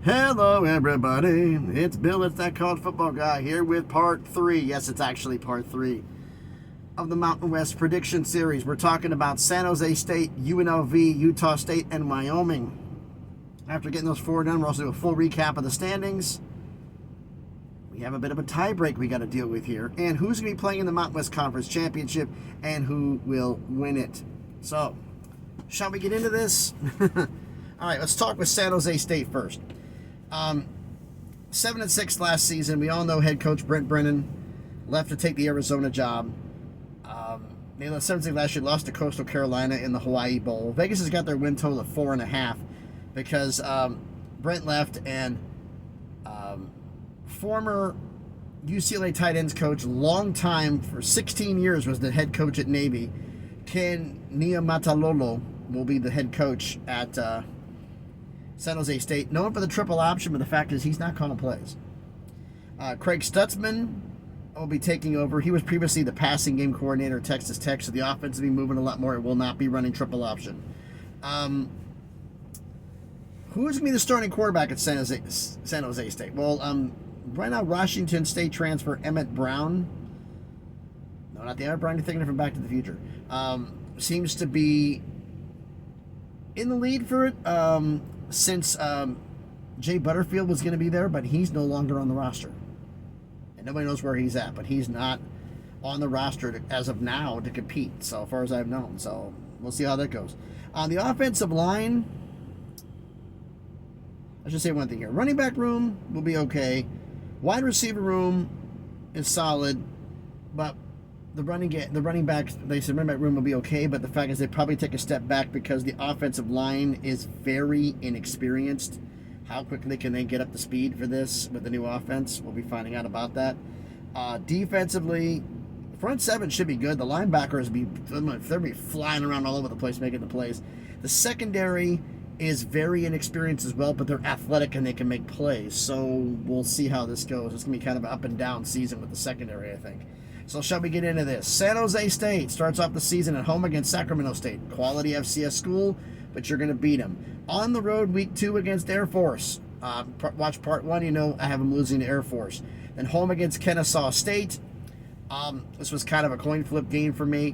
Hello, everybody. It's Bill, it's that college football guy here with part 3. Yes, it's actually part 3 of the Mountain West Prediction Series. We're talking about San Jose State, UNLV, Utah State, and Wyoming. After getting those 4 done, we're also doing a full recap of the standings. We have a bit of a tie break we got to deal with here. And who's going to be playing in the Mountain West Conference Championship and who will win it. So, shall we get into this? All right, let's talk with San Jose State first. 7-6 last season. We all know head coach Brent Brennan left to take the Arizona job. They left 7-6 last year, lost to Coastal Carolina in the Hawaii Bowl. Vegas has got their win total of 4.5 because Brent left and former UCLA tight ends coach, long time for 16 years, was the head coach at Navy. Ken Niumatalolo will be the head coach at San Jose State, known for the triple option, but the fact is he's not calling plays. Craig Stutzman will be taking over. He was previously the passing game coordinator at Texas Tech, so the offense will be moving a lot more. It will not be running triple option. Who is going to be the starting quarterback at San Jose State? Well, right now, Washington State transfer Emmett Brown. No, not the Emmett Brown you're thinking of from Back to the Future. Seems to be in the lead for it. Since Jay Butterfield was going to be there, but he's no longer on the roster. And nobody knows where he's at, but he's not on the roster as of now to compete, so far as I've known. So we'll see how that goes. On the offensive line, I should say one thing here. Running back room will be okay. Wide receiver room is solid, but the running back room will be okay, but the fact is they probably take a step back because the offensive line is very inexperienced. How quickly can they get up to speed for this with the new offense? We'll be finding out about that. Defensively, front seven should be good. The linebackers they'll be flying around all over the place making the plays. The secondary is very inexperienced as well, but they're athletic and they can make plays. So we'll see how this goes. It's going to be kind of an up and down season with the secondary, I think. So shall we get into this? San Jose State starts off the season at home against Sacramento State. Quality FCS school, but you're going to beat them. On the road, week 2 against Air Force. Watch part 1, you know I have them losing to Air Force. Then home against Kennesaw State. This was kind of a coin flip game for me,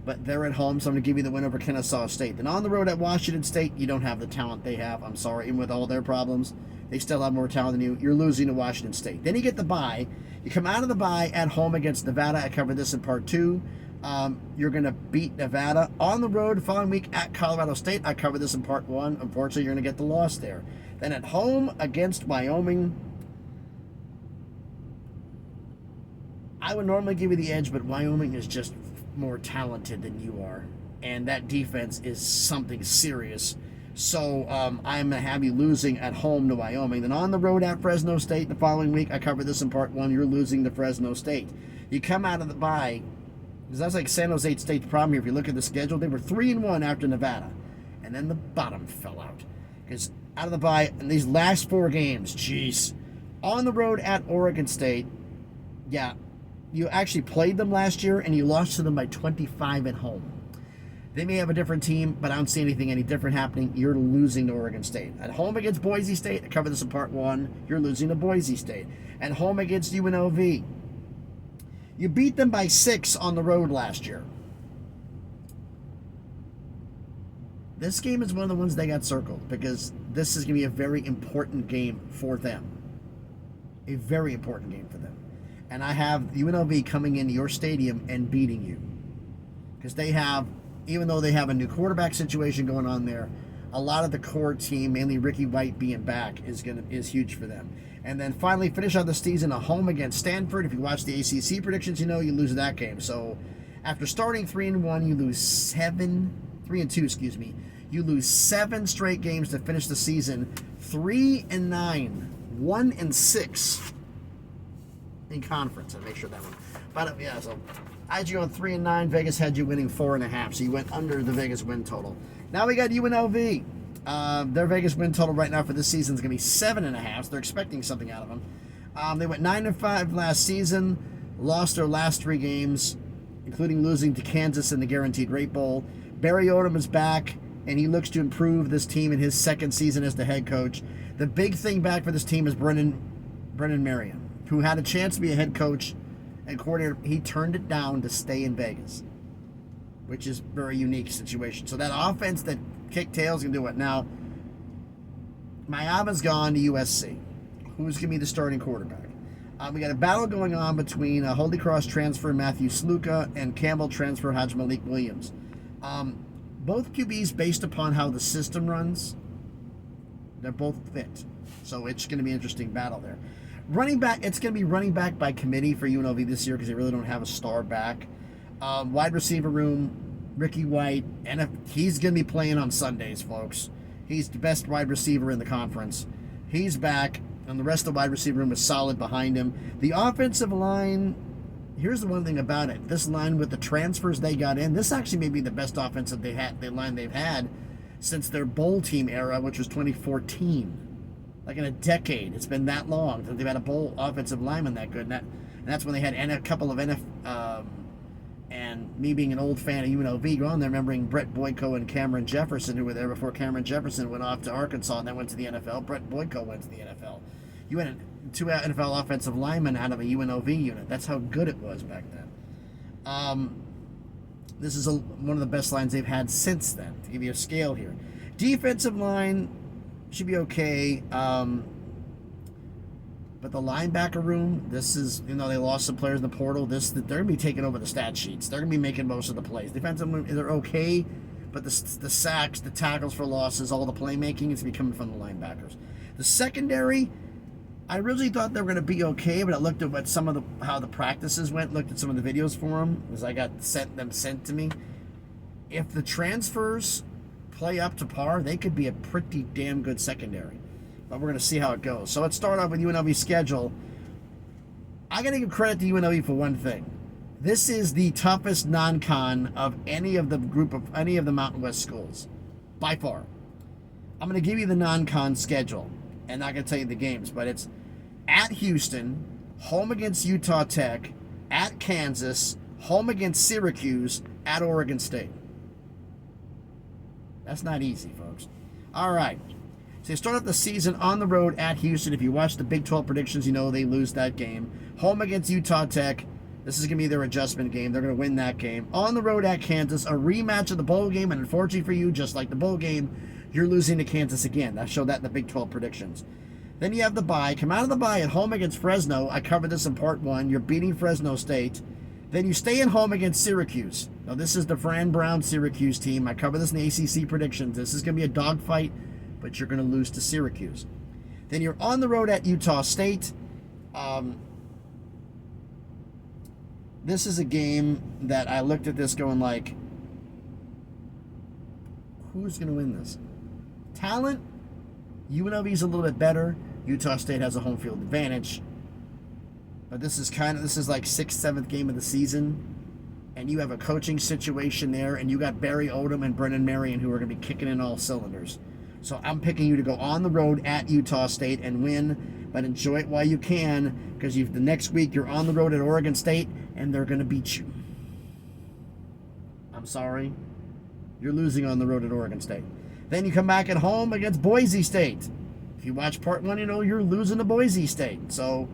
but they're at home, so I'm going to give you the win over Kennesaw State. Then on the road at Washington State, you don't have the talent they have. I'm sorry, even with all their problems, they still have more talent than you. You're losing to Washington State. Then you get the bye. You come out of the bye at home against Nevada. I covered this in part 2. You're going to beat Nevada. On the road following week at Colorado State. I covered this in part 1. Unfortunately, you're going to get the loss there. Then at home against Wyoming. I would normally give you the edge, but Wyoming is just more talented than you are. And that defense is something serious. So I'm going to have you losing at home to Wyoming. Then on the road at Fresno State the following week, I covered this in part 1, you're losing to Fresno State. You come out of the bye, because that's like San Jose State's problem here. If you look at the schedule, they were 3-1 after Nevada. And then the bottom fell out. Because out of the bye, in these last 4 games, jeez. On the road at Oregon State, yeah, you actually played them last year and you lost to them by 25 at home. They may have a different team, but I don't see anything any different happening. You're losing to Oregon State. At home against Boise State, I covered this in part 1, you're losing to Boise State. At home against UNLV, you beat them by 6 on the road last year. This game is one of the ones they got circled because this is going to be a very important game for them. A very important game for them. And I have UNLV coming into your stadium and beating you. Because they have, even though they have a new quarterback situation going on there, a lot of the core team, mainly Ricky White being back, is huge for them. And then finally finish out the season at home against Stanford. If you watch the ACC predictions, you know you lose that game. So after starting 3-1, you lose 3-2, excuse me. You lose 7 straight games to finish the season. 3-9, 1-6 in conference. I make sure that one. But yeah, so I had you on 3-9. Vegas had you winning 4.5, so you went under the Vegas win total. Now we got UNLV. Their Vegas win total right now for this season is going to be 7.5. So they're expecting something out of them. They went 9-5 last season, lost their last 3 games, including losing to Kansas in the Guaranteed Rate Bowl. Barry Odom is back. and he looks to improve this team in his second season as the head coach. The big thing back for this team is Brennan Marion, who had a chance to be a head coach and coordinator. He turned it down to stay in Vegas, which is a very unique situation. So that offense that kicked tails can do it. Now, Miami's gone to USC. Who's going to be the starting quarterback? We got a battle going on between Holy Cross transfer Matthew Sluka and Campbell transfer Haj Malik Williams. Both QBs, based upon how the system runs, they're both fit. So it's going to be an interesting battle there. Running back, it's going to be running back by committee for UNLV this year because they really don't have a star back. Wide receiver room, Ricky White, and he's going to be playing on Sundays, folks. He's the best wide receiver in the conference. He's back, and the rest of the wide receiver room is solid behind him. The offensive line, here's the one thing about it. This line with the transfers they got in, this actually may be the best offensive line they've had since their bowl team era, which was 2014. Like in a decade. It's been that long that they've had a bowl offensive lineman that good. And that's when they had a couple of and me being an old fan of UNLV, going there, remembering Brett Boyko and Cameron Jefferson, who were there before Cameron Jefferson went off to Arkansas and then went to the NFL. Brett Boyko went to the NFL. You had two NFL offensive linemen out of a UNLV unit. That's how good it was back then. This is one of the best lines they've had since then, to give you a scale here. Defensive line should be okay. But the linebacker room, this is, they lost some players in the portal. They're going to be taking over the stat sheets. They're going to be making most of the plays. Defensive room, they're okay, but the sacks, the tackles for losses, all the playmaking is coming from the linebackers. The secondary, I originally thought they were going to be okay, but I looked at what how the practices went, looked at some of the videos for them, as I got sent to me. If the transfers play up to par, they could be a pretty damn good secondary. But we're going to see how it goes. So let's start off with UNLV's schedule. I got to give credit to UNLV for one thing. This is the toughest non-con of any of the Mountain West schools, by far. I'm going to give you the non-con schedule, and not going to tell you the games, but it's at Houston, home against Utah Tech, at Kansas, home against Syracuse, at Oregon State. That's not easy, folks. All right. So they start off the season on the road at Houston. If you watch the Big 12 predictions, you know they lose that game. Home against Utah Tech. This is going to be their adjustment game. They're going to win that game. On the road at Kansas, a rematch of the bowl game. And unfortunately for you, just like the bowl game, you're losing to Kansas again. I showed that in the Big 12 predictions. Then you have the bye. Come out of the bye at home against Fresno. I covered this in part one. You're beating Fresno State. Then you stay at home against Syracuse. Now, this is the Fran Brown Syracuse team. I covered this in the ACC predictions. This is going to be a dogfight, but you're going to lose to Syracuse. Then you're on the road at Utah State. This is a game that I looked at this going like, who's going to win this? Talent, UNLV is a little bit better. Utah State has a home field advantage. But this is like 6th, 7th game of the season. And you have a coaching situation there. And you got Barry Odom and Brennan Marion who are going to be kicking in all cylinders. So I'm picking you to go on the road at Utah State and win. But enjoy it while you can. Because the next week you're on the road at Oregon State. And they're going to beat you. I'm sorry. You're losing on the road at Oregon State. Then you come back at home against Boise State. If you watch part one, you know you're losing to Boise State. So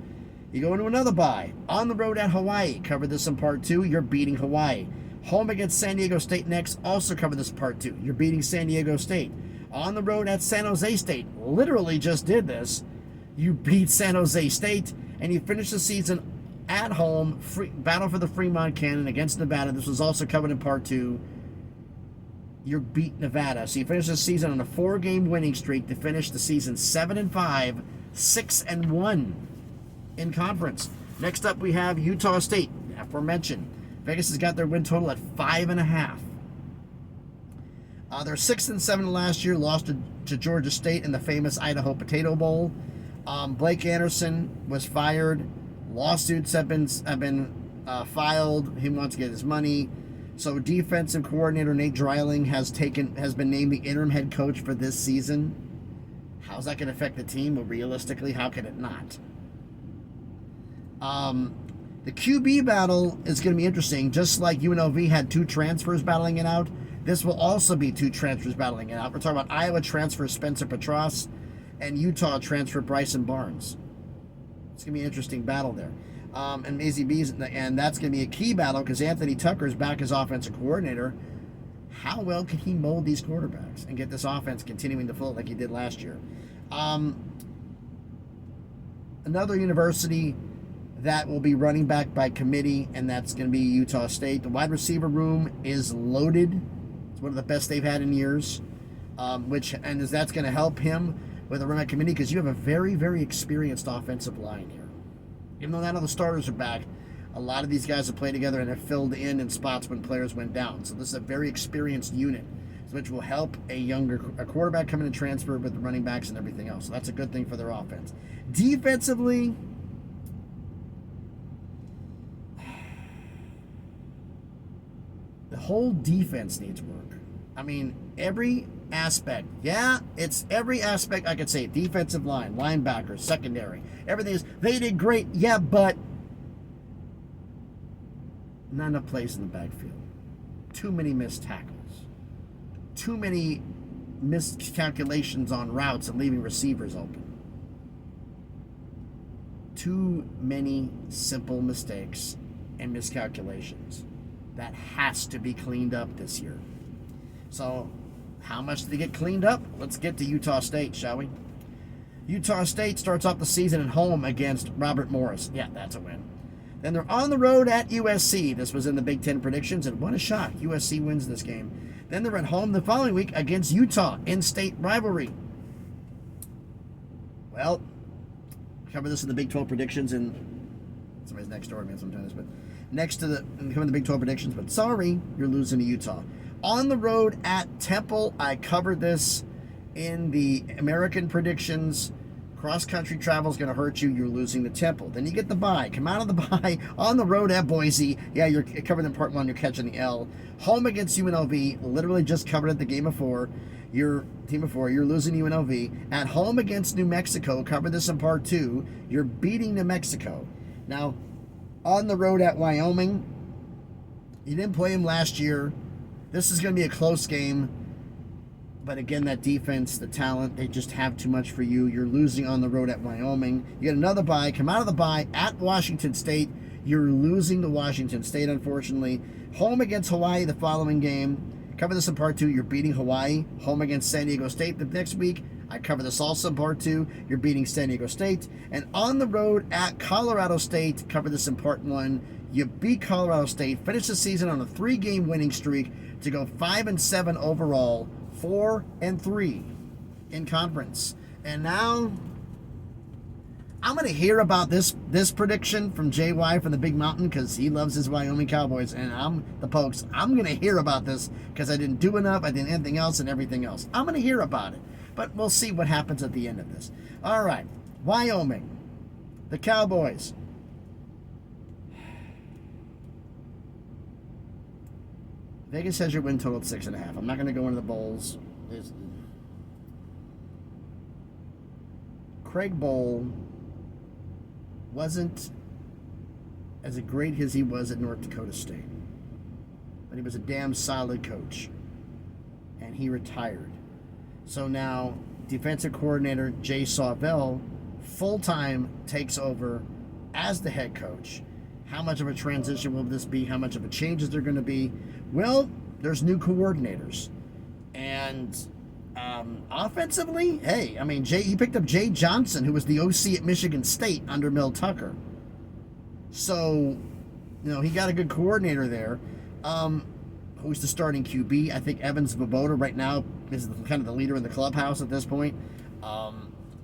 you go into another bye. On the road at Hawaii. Covered this in part two. You're beating Hawaii. Home against San Diego State next. Also covered this in part two. You're beating San Diego State. On the road at San Jose State. Literally just did this. You beat San Jose State. And you finish the season at home. Battle for the Fremont Cannon against Nevada. This was also covered in part two. You beat Nevada. So you finish the season on a 4-game winning streak to finish the season 7-5, 6-1 in conference. Next up, we have Utah State, aforementioned. Vegas has got their win total at 5.5. They're 6-7 last year, lost to Georgia State in the famous Idaho Potato Bowl. Blake Anderson was fired. Lawsuits have been filed. He wants to get his money. So defensive coordinator Nate Dreiling has been named the interim head coach for this season. How's that going to affect the team? Well, realistically, how can it not? The QB battle is going to be interesting. Just like UNLV had 2 transfers battling it out, This will also be two transfers battling it out. We're talking about Iowa transfer Spencer Petras and Utah transfer Bryson Barnes. It's going to be an interesting battle there. And Maisie B's, and that's going to be a key battle because Anthony Tucker's back as offensive coordinator. How well can he mold these quarterbacks and get this offense continuing to float like he did last year? Another university that will be running back by committee, and that's going to be Utah State. The wide receiver room is loaded. It's one of the best they've had in years, that's going to help him with the run back committee because you have a very, very experienced offensive line here. Even though none of the starters are back, a lot of these guys have played together and have filled in spots when players went down. So this is a very experienced unit, which will help a quarterback come in and transfer with the running backs and everything else. So that's a good thing for their offense. Defensively, the whole defense needs work. I mean, every aspect. Yeah, it's every aspect I could say. Defensive line, linebackers, secondary. Everything is, they did great. Yeah, but not enough plays in the backfield. Too many missed tackles. Too many miscalculations on routes and leaving receivers open. Too many simple mistakes and miscalculations. That has to be cleaned up this year. So, how much did they get cleaned up? Let's get to Utah State, shall we? Utah State starts off the season at home against Robert Morris. Yeah, that's a win. Then they're on the road at USC. This was in the Big Ten predictions, and what a shock. USC wins this game. Then they're at home the following week against Utah, in-state rivalry. Well, cover this in the Big 12 predictions, and somebody's next door, man, sometimes, but next to the Big 12 predictions, but sorry, you're losing to Utah. On the road at Temple, I covered this in the American predictions. Cross-country travel is going to hurt you. You're losing to Temple. Then you get the bye. Come out of the bye on the road at Boise. Yeah, you're covered in part one. You're catching the L. Home against UNLV. Literally just covered it the game before. You're losing UNLV. At home against New Mexico. Covered this in part two. You're beating New Mexico. Now, on the road at Wyoming. You didn't play him last year. This is going to be a close game. But again, that defense, the talent, they just have too much for you. You're losing on the road at Wyoming. You get another bye. Come out of the bye at Washington State. You're losing to Washington State, unfortunately. Home against Hawaii the following game. Cover this in part two. You're beating Hawaii. Home against San Diego State the next week. I cover this also in part two. You're beating San Diego State. And on the road at Colorado State. Cover this in part one. You beat Colorado State. Finish the season on a 3-game winning streak to go 5-7 overall. 4-3 in conference. And now I'm going to hear about this prediction from JY from the Big Mountain because he loves his Wyoming Cowboys, and I'm the Pokes. I'm going to hear about this because I didn't do enough. I didn't anything else and everything else. I'm going to hear about it, but we'll see what happens at the end of this. All right, Wyoming, the Cowboys. Vegas has your win total at 6.5. I'm not going to go into the bowls. Craig Bowl wasn't as great as he was at North Dakota State. But he was a damn solid coach. And he retired. So now, defensive coordinator Jay Sawvell full-time takes over as the head coach. How much of a transition will this be? How much of a change is there going to be? Well, there's new coordinators. And offensively, hey, I mean, he picked up Jay Johnson, who was the OC at Michigan State under Mel Tucker. So, he got a good coordinator there. Who's the starting QB? I think Evans Svoboda right now is kind of the leader in the clubhouse at this point.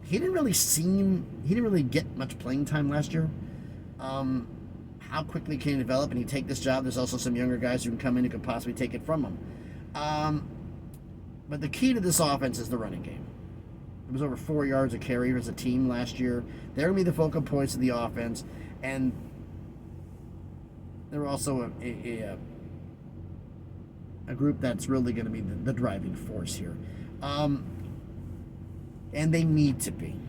He didn't really get much playing time last year. How quickly can he develop and he take this job? There's also some younger guys who can come in who could possibly take it from him. But the key to this offense is the running game. It was over 4 yards a carry as a team last year. They're going to be the focal points of the offense. And they're also a group that's really going to be the driving force here. And they need to be.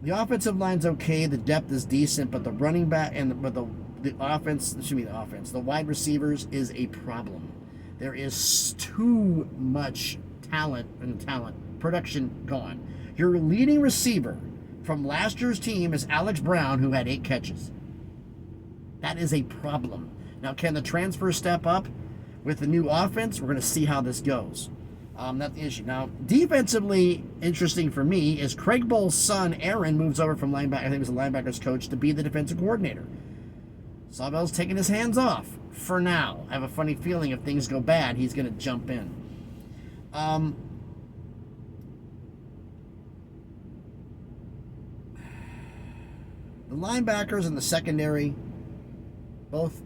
The offensive line's okay. The depth is decent. But the running back and the wide receivers is a problem. There is too much production gone. Your leading receiver from last year's team is Alex Brown, who had 8 catches. That is a problem. Now, can the transfer step up with the new offense? We're going to see how this goes. That's the issue. Now, defensively, interesting for me is Craig Bull's son, Aaron, moves over from linebacker. I think he was a linebackers coach to be the defensive coordinator. Sawbell's taking his hands off for now. I have a funny feeling if things go bad, he's going to jump in. The linebackers and the secondary, both,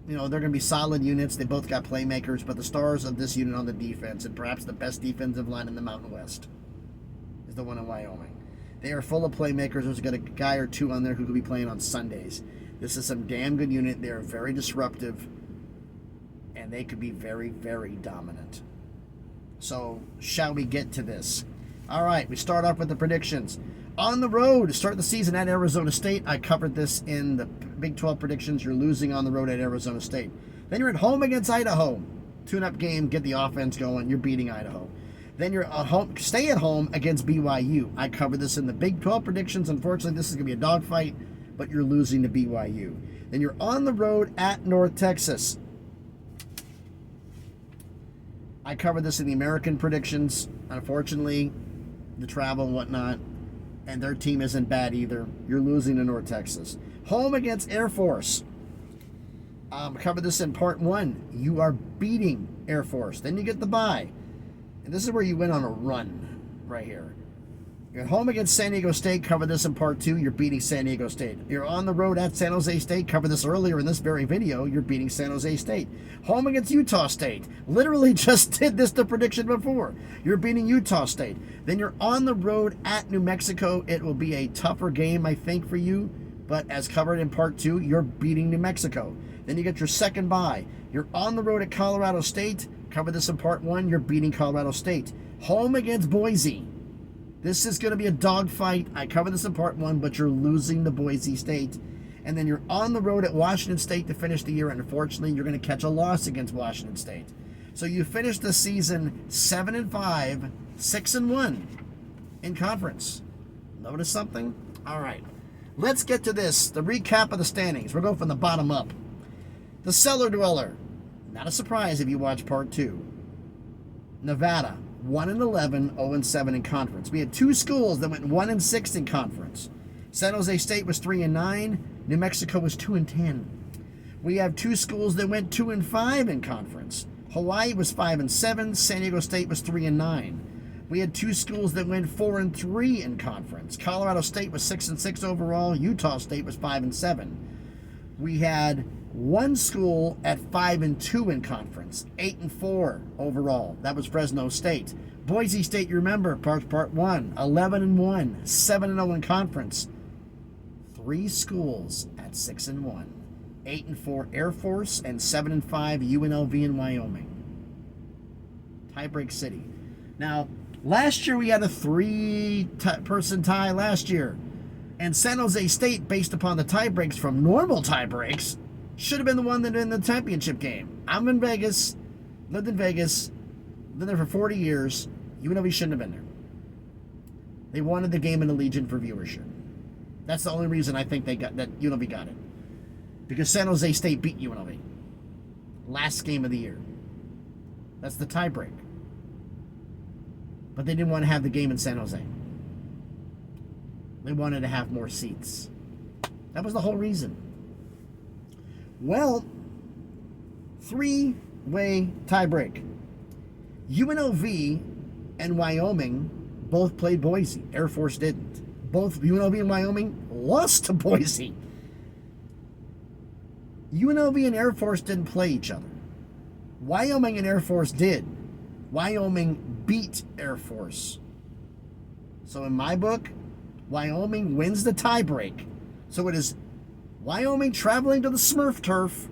they're going to be solid units. They both got playmakers, but the stars of this unit on the defense, and perhaps the best defensive line in the Mountain West, is the one in Wyoming. They are full of playmakers. There's got a guy or two on there who could be playing on Sundays. This is some damn good unit. They're very disruptive, and they could be very, very dominant. So, shall we get to this? All right, we start off with the predictions. On the road to start the season at Arizona State. I covered this in the Big 12 predictions. You're losing on the road at Arizona State. Then you're at home against Idaho. Tune-up game, get the offense going. You're beating Idaho. Then you're at home, stay at home against BYU. I covered this in the Big 12 predictions. Unfortunately, this is going to be a dogfight, but you're losing to BYU. Then you're on the road at North Texas. I covered this in the American predictions. Unfortunately, the travel and whatnot, and their team isn't bad either. You're losing to North Texas. Home against Air Force. Covered this in part 1. You are beating Air Force. Then you get the bye. And this is where you went on a run right here. You're at home against San Diego State. Cover this in part 2. You're beating San Diego State. You're on the road at San Jose State. Cover this earlier in this very video. You're beating San Jose State. Home against Utah State. Literally just did this the prediction before. You're beating Utah State. Then you're on the road at New Mexico. It will be a tougher game, I think, for you. But as covered in part 2, you're beating New Mexico. Then you get your second bye. You're on the road at Colorado State. Cover this in part 1. You're beating Colorado State. Home against Boise. This is going to be a dogfight. I covered this in part 1, but you're losing to Boise State. And then you're on the road at Washington State to finish the year. And unfortunately, you're going to catch a loss against Washington State. So you finish the season 7-5, 6-1 in conference. Notice something? All right. Let's get to this. The recap of the standings. We'll go from the bottom up. The Cellar Dweller. Not a surprise if you watch part 2. Nevada. 1-11, 0-7 in conference. We had 2 schools that went 1-6 in conference. San Jose State was 3-9. New Mexico was 2-10. We have 2 schools that went 2-5 in conference. Hawaii was 5-7. San Diego State was 3-9. We had 2 schools that went 4-3 in conference. Colorado State was 6-6 overall. Utah State was 5-7. We had 1 school at 5-2 in conference, 8-4 overall. That was Fresno State. Boise State, you remember, part 1, 11-1, 7-0 in conference. 3 schools at 6-1, 8-4 Air Force, and 7-5 UNLV in Wyoming. Tiebreak city. Now, last year we had a 3-person tie last year, and San Jose State, based upon the tiebreaks from normal tiebreaks, should have been the one that in the championship game. I'm in Vegas, lived in Vegas, been there for 40 years. UNLV shouldn't have been there. They wanted the game in Allegiant for viewership. That's the only reason I think that UNLV got it. Because San Jose State beat UNLV. Last game of the year. That's the tiebreak. But they didn't want to have the game in San Jose. They wanted to have more seats. That was the whole reason. Well, 3-way tiebreak. UNLV and Wyoming both played Boise. Air Force didn't. Both UNLV and Wyoming lost to Boise. UNLV and Air Force didn't play each other. Wyoming and Air Force did. Wyoming beat Air Force. So in my book, Wyoming wins the tiebreak. So it is Wyoming traveling to the Smurf turf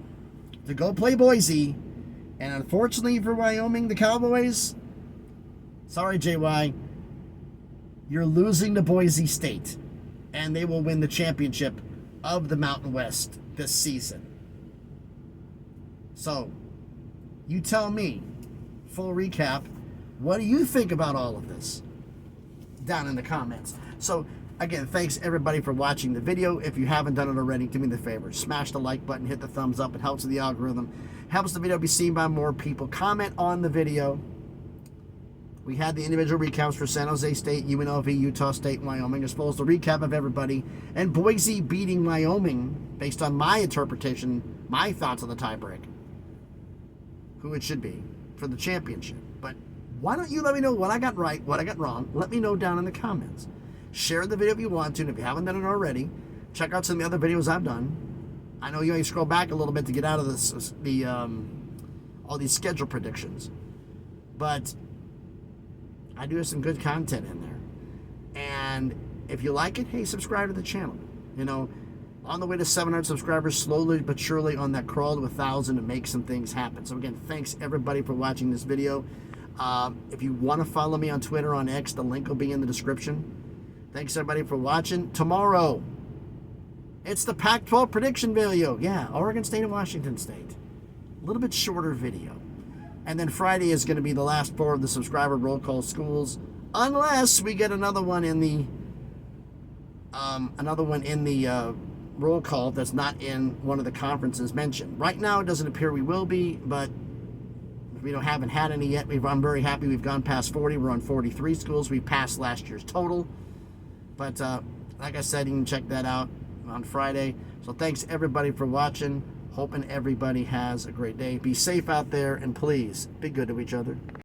to go play Boise. And unfortunately for Wyoming, the Cowboys, sorry, JY, you're losing to Boise State. And they will win the championship of the Mountain West this season. So, You tell me, full recap, what do you think about all of this? Down in the comments. So, again, thanks everybody for watching the video. If you haven't done it already, do me the favor. Smash the like button, hit the thumbs up. It helps with the algorithm. Helps the video be seen by more people. Comment on the video. We had the individual recaps for San Jose State, UNLV, Utah State, and Wyoming, as well as the recap of everybody. And Boise beating Wyoming, based on my interpretation, my thoughts on the tiebreak. Who it should be for the championship. But why don't you let me know what I got right, what I got wrong? Let me know down in the comments. Share the video if you want to, and if you haven't done it already, check out some of the other videos I've done. I know you may scroll back a little bit to get out of this, all these schedule predictions, but I do have some good content in there. And if you like it, hey, subscribe to the channel. You know, on the way to 700 subscribers, slowly but surely on that crawl to 1,000 to make some things happen. So again, thanks everybody for watching this video. If you want to follow me on Twitter, on X, the link will be in the description. Thanks everybody for watching. Tomorrow, it's the Pac-12 prediction video. Yeah, Oregon State and Washington State. A little bit shorter video. And then Friday is going to be the last 4 of the subscriber roll call schools, unless we get another one in the roll call that's not in one of the conferences mentioned. Right now, it doesn't appear we will be, but we haven't had any yet. I'm very happy we've gone past 40. We're on 43 schools. We passed last year's total. But like I said, you can check that out on Friday. So thanks everybody for watching. Hoping everybody has a great day. Be safe out there, and please be good to each other.